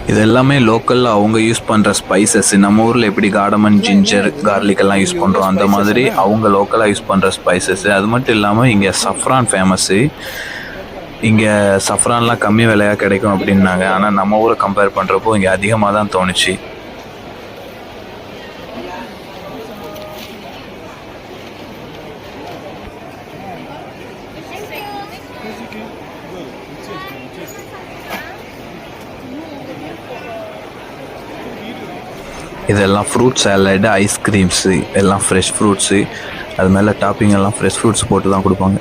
இது எல்லாமே லோக்கலில் அவங்க யூஸ் பண்ணுற ஸ்பைசஸ். நம்ம ஊரில் எப்படி கார்டமன், ஜிஞ்சர், கார்லிக் எல்லாம் யூஸ் பண்ணுறோம், அந்த மாதிரி அவங்க லோக்கலாக யூஸ் பண்ணுற ஸ்பைசஸ். அது மட்டும் இல்லாமல் இங்கே சஃப்ரான் ஃபேமஸ்ஸு. இங்கே சஃப்ரான்லாம் கம்மி விலையாக கிடைக்கும் அப்படின்னாங்க. ஆனால் நம்ம ஊரை கம்பேர் பண்ணுறப்போ இங்கே அதிகமாக தான் தோணுச்சு. இதெல்லாம் ஃப்ரூட் சாலடு, ஐஸ்கிரீம்ஸு, எல்லாம் ஃப்ரெஷ் ஃப்ரூட்ஸு. அது மேலே டாப்பிங் எல்லாம் ஃப்ரெஷ் ஃப்ரூட்ஸ் போட்டு தான் கொடுப்பாங்க.